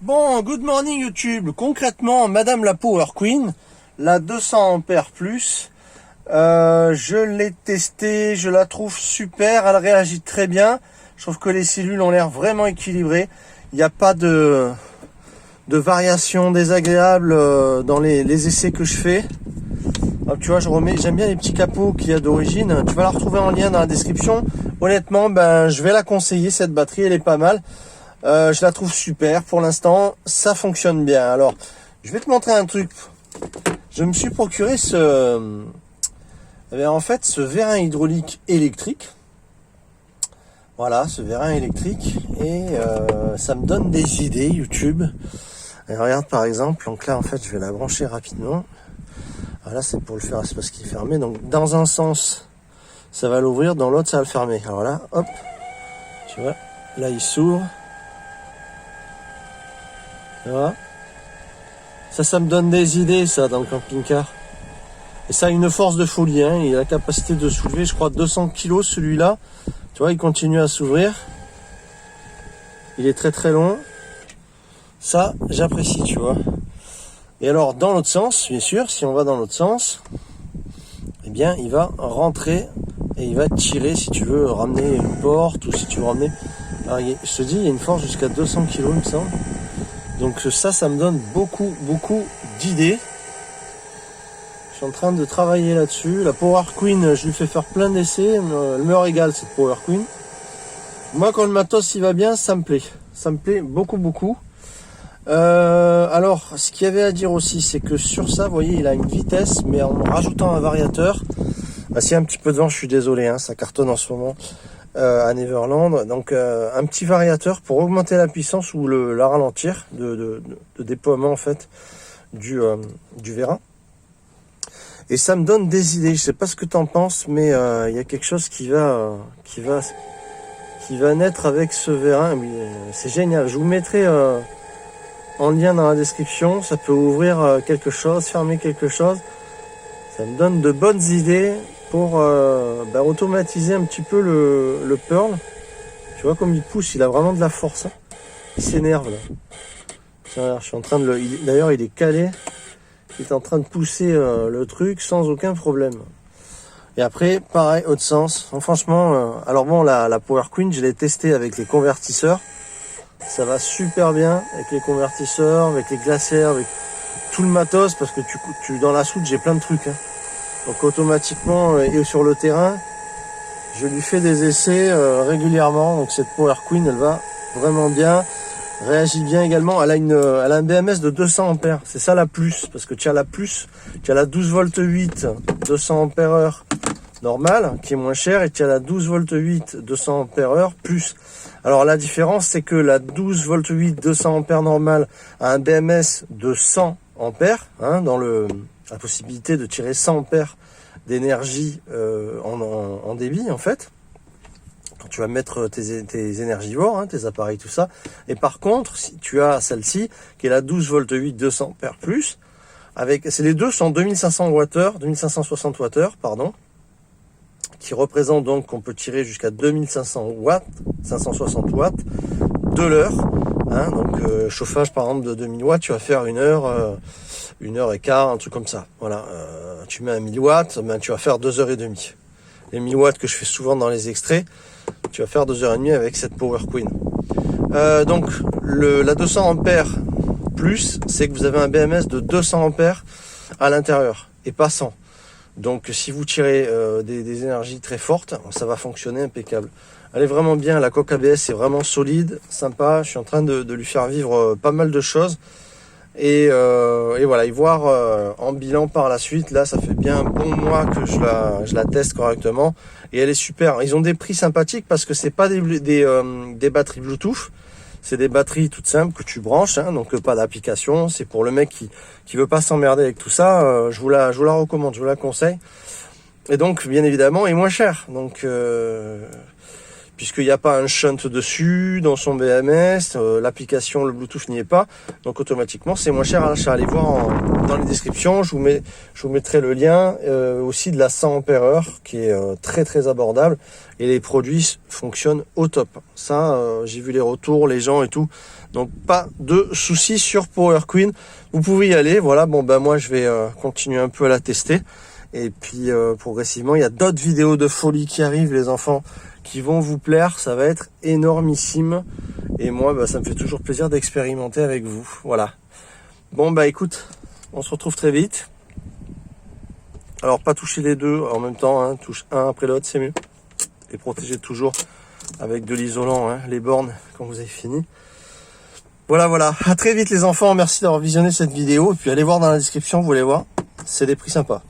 Bon, good morning YouTube. Concrètement, Madame la Power Queen, la 200 ampères plus, je l'ai testée, je la trouve super, elle réagit très bien. Je trouve que les cellules ont l'air vraiment équilibrées. Il n'y a pas de variation désagréable dans les essais que je fais. Alors, tu vois, j'aime bien les petits capots qu'il y a d'origine. Tu vas la retrouver en lien dans la description. Honnêtement, je vais la conseiller, cette batterie, elle est pas mal. Je la trouve super. Pour l'instant, ça fonctionne bien. Alors, je vais te montrer un truc. Je me suis procuré ce vérin hydraulique électrique. Voilà, ce vérin électrique. Et ça me donne des idées, YouTube. Et regarde, par exemple. Donc là, en fait, je vais la brancher rapidement. Voilà, c'est pour le faire, c'est parce qu'il est fermé. Donc, dans un sens, ça va l'ouvrir. Dans l'autre, ça va le fermer. Alors là, hop. Tu vois, là, il s'ouvre. Voilà. Ça me donne des idées, ça, dans le camping-car. Et ça a une force de folie, hein. Il a la capacité de soulever, je crois, 200 kg, celui-là. Tu vois, il continue à s'ouvrir. Il est très très long. Ça, j'apprécie, tu vois. Et alors, dans l'autre sens, bien sûr, si on va dans l'autre sens, eh bien, il va rentrer et il va tirer, si tu veux, ramener une porte ou si tu veux ramener... Alors, je te dis, il y a une force jusqu'à 200 kg, il me semble. Donc ça me donne beaucoup d'idées. Je suis en train de travailler là-dessus. La Power Queen, je lui fais faire plein d'essais. Elle me régale, cette Power Queen. Moi, quand le matos il va bien, ça me plaît. Ça me plaît beaucoup. Alors, ce qu'il y avait à dire aussi, c'est que sur ça, vous voyez, il a une vitesse, mais en rajoutant un variateur. S'il y a un petit peu de vent, je suis désolé, hein, ça cartonne en ce moment. À Neverland, donc un petit variateur pour augmenter la puissance ou la ralentir de déploiement en fait du vérin. Et ça me donne des idées. Je sais pas ce que tu en penses, mais il y a quelque chose qui va naître avec ce vérin. C'est génial. Je vous mettrai en lien dans la description. Ça peut ouvrir quelque chose, fermer quelque chose. Ça me donne de bonnes idées pour automatiser un petit peu le Pearl. Tu vois comme il pousse, il a vraiment de la force. Hein. Il s'énerve là. Tiens, je suis en train de d'ailleurs, il est calé. Il est en train de pousser le truc sans aucun problème. Et après, pareil, autre sens. Donc, franchement, alors bon, la Power Queen, je l'ai testé avec les convertisseurs. Ça va super bien avec les convertisseurs, avec les glacières, avec tout le matos, parce que tu dans la soute, j'ai plein de trucs. Hein. Donc automatiquement et sur le terrain, je lui fais des essais régulièrement. Donc cette Power Queen, elle va vraiment bien, réagit bien également. Elle a un BMS de 200 ampères. C'est ça la plus, parce que tu as la 12 volts 8 200 ampères heure normale, qui est moins chère, et tu as la 12 volts 8 200 ampères heure plus. Alors la différence, c'est que la 12 volts 8 200 ampères normale a un BMS de 100 ampères, hein, dans la possibilité de tirer 100 ampères d'énergie en débit en fait quand tu vas mettre tes énergivores, hein, tes appareils, tout ça. Et par contre, si tu as celle-ci qui est la 12 volts 8 200 ampères plus, les deux sont 2500 Wh, 2560 Wh, pardon, qui représente donc qu'on peut tirer jusqu'à 2500 watts, 560 watts de l'heure. Hein, donc chauffage par exemple de 2000 watts, tu vas faire une heure et quart, un truc comme ça. Voilà, tu mets un 1000 watts, tu vas faire 2h30. Les 1000 watts que je fais souvent dans les extraits, tu vas faire 2h30 avec cette Power Queen. Donc la 200 ampères plus, c'est que vous avez un BMS de 200 ampères à l'intérieur et pas 100. Donc si vous tirez des énergies très fortes, ça va fonctionner impeccable. Elle est vraiment bien, la coque ABS est vraiment solide, sympa. Je suis en train de lui faire vivre pas mal de choses. Et voilà, et voir en bilan par la suite, là ça fait bien un bon mois que je la teste correctement. Et elle est super. Ils ont des prix sympathiques parce que c'est pas des batteries Bluetooth. C'est des batteries toutes simples que tu branches, hein, donc pas d'application. C'est pour le mec qui veut pas s'emmerder avec tout ça. Je vous la recommande, je vous la conseille. Et donc, bien évidemment, est moins cher. Donc, puisqu'il n'y a pas un shunt dessus dans son BMS, l'application, le Bluetooth n'y est pas, donc automatiquement c'est moins cher à l'achat. Allez voir dans les descriptions, je vous mettrai le lien aussi de la 100 Ah qui est très très abordable, et les produits fonctionnent au top. Ça, j'ai vu les retours, les gens et tout, donc pas de soucis sur Power Queen, vous pouvez y aller. Voilà, bon ben moi je vais continuer un peu à la tester, et puis progressivement il y a d'autres vidéos de folie qui arrivent les enfants, qui vont vous plaire, ça va être énormissime, et moi bah, ça me fait toujours plaisir d'expérimenter avec vous. Voilà, bon bah écoute, on se retrouve très vite. Alors pas toucher les deux en même temps, hein, touche un après l'autre, c'est mieux, et protégez toujours avec de l'isolant, hein, les bornes quand vous avez fini. Voilà, à très vite les enfants, merci d'avoir visionné cette vidéo, et puis allez voir dans la description, vous allez voir, c'est des prix sympas.